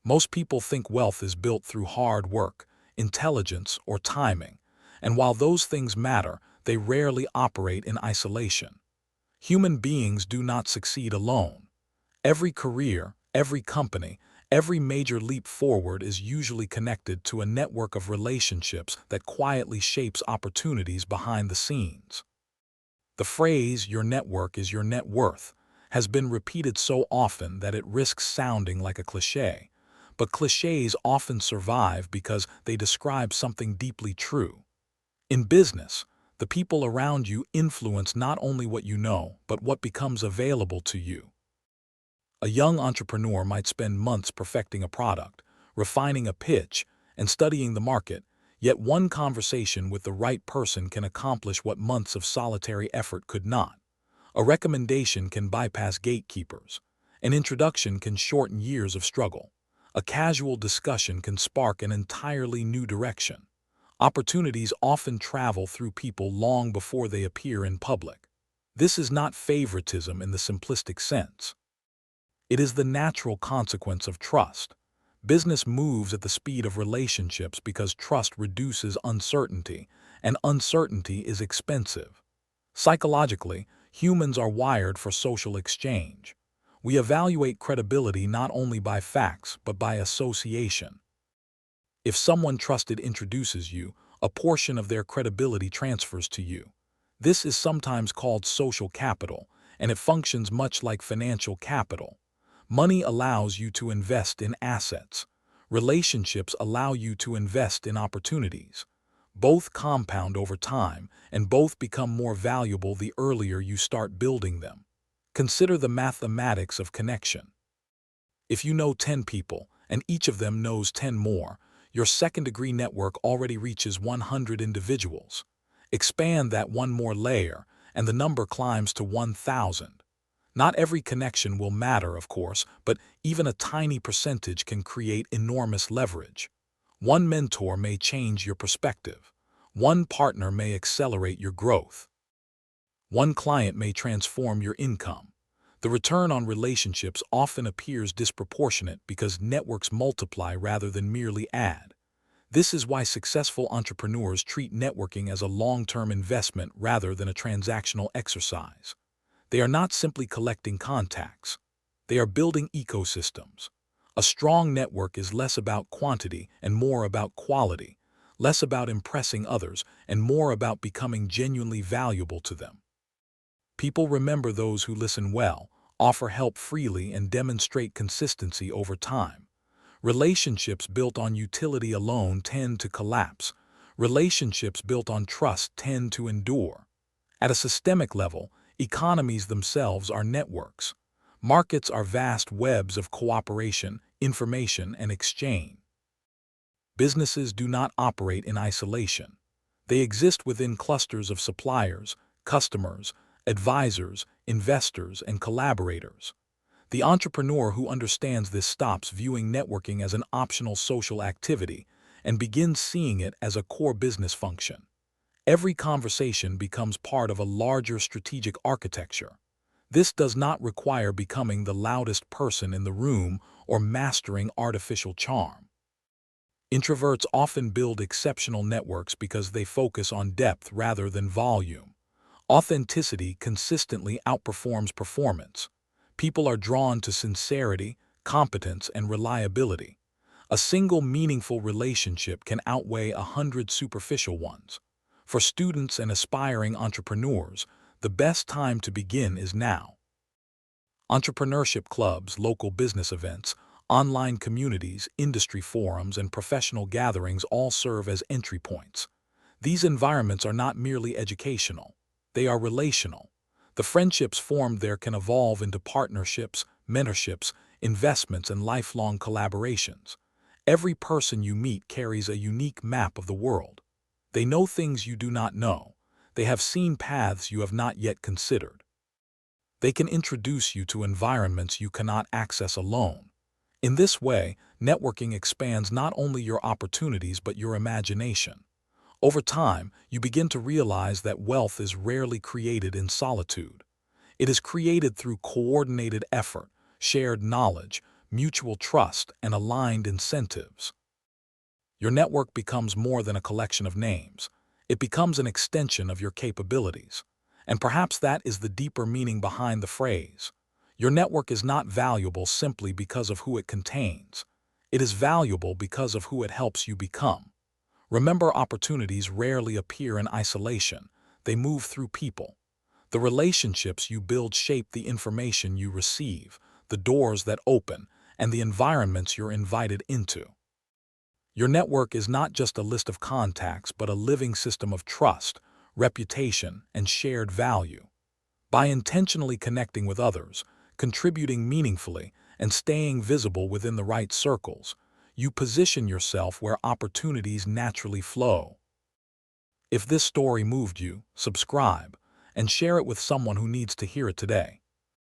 Most people think wealth is built through hard work, intelligence, or timing, and while those things matter, they rarely operate in isolation. Human beings do not succeed alone. Every career, every company, every major leap forward is usually connected to a network of relationships that quietly shapes opportunities behind the scenes. The phrase, "your network is your net worth," has been repeated so often that it risks sounding like a cliché. But clichés often survive because they describe something deeply true. In business, the people around you influence not only what you know, but what becomes available to you. A young entrepreneur might spend months perfecting a product, refining a pitch, and studying the market, yet one conversation with the right person can accomplish what months of solitary effort could not. A recommendation can bypass gatekeepers. An introduction can shorten years of struggle. A casual discussion can spark an entirely new direction. Opportunities often travel through people long before they appear in public. This is not favoritism in the simplistic sense. It is the natural consequence of trust. Business moves at the speed of relationships because trust reduces uncertainty, and uncertainty is expensive. Psychologically, humans are wired for social exchange. We evaluate credibility not only by facts, but by association. If someone trusted introduces you, a portion of their credibility transfers to you. This is sometimes called social capital, and it functions much like financial capital. Money allows you to invest in assets. Relationships allow you to invest in opportunities. Both compound over time, and both become more valuable the earlier you start building them. Consider the mathematics of connection. If you know 10 people, and each of them knows 10 more, your second-degree network already reaches 100 individuals. Expand that one more layer, and the number climbs to 1,000. Not every connection will matter, of course, but even a tiny percentage can create enormous leverage. One mentor may change your perspective. One partner may accelerate your growth. One client may transform your income. The return on relationships often appears disproportionate because networks multiply rather than merely add. This is why successful entrepreneurs treat networking as a long-term investment rather than a transactional exercise. They are not simply collecting contacts. They are building ecosystems. A strong network is less about quantity and more about quality, less about impressing others and more about becoming genuinely valuable to them. People remember those who listen well, offer help freely, and demonstrate consistency over time. Relationships built on utility alone tend to collapse. Relationships built on trust tend to endure. At a systemic level, economies themselves are networks. Markets are vast webs of cooperation, information, and exchange. Businesses do not operate in isolation. They exist within clusters of suppliers, customers, advisors, investors, and collaborators. The entrepreneur who understands this stops viewing networking as an optional social activity and begins seeing it as a core business function. Every conversation becomes part of a larger strategic architecture. This does not require becoming the loudest person in the room or mastering artificial charm. Introverts often build exceptional networks because they focus on depth rather than volume. Authenticity consistently outperforms performance. People are drawn to sincerity, competence, and reliability. A single meaningful relationship can outweigh 100 superficial ones. For students and aspiring entrepreneurs, the best time to begin is now. Entrepreneurship clubs, local business events, online communities, industry forums, and professional gatherings all serve as entry points. These environments are not merely educational. They are relational. The friendships formed there can evolve into partnerships, mentorships, investments, and lifelong collaborations. Every person you meet carries a unique map of the world. They know things you do not know. They have seen paths you have not yet considered. They can introduce you to environments you cannot access alone. In this way, networking expands not only your opportunities but your imagination. Over time, you begin to realize that wealth is rarely created in solitude. It is created through coordinated effort, shared knowledge, mutual trust, and aligned incentives. Your network becomes more than a collection of names. It becomes an extension of your capabilities. And perhaps that is the deeper meaning behind the phrase. Your network is not valuable simply because of who it contains. It is valuable because of who it helps you become. Remember, opportunities rarely appear in isolation. They move through people. The relationships you build shape the information you receive, the doors that open, and the environments you're invited into. Your network is not just a list of contacts, but a living system of trust, reputation, and shared value. By intentionally connecting with others, contributing meaningfully, and staying visible within the right circles, you position yourself where opportunities naturally flow. If this story moved you, subscribe and share it with someone who needs to hear it today.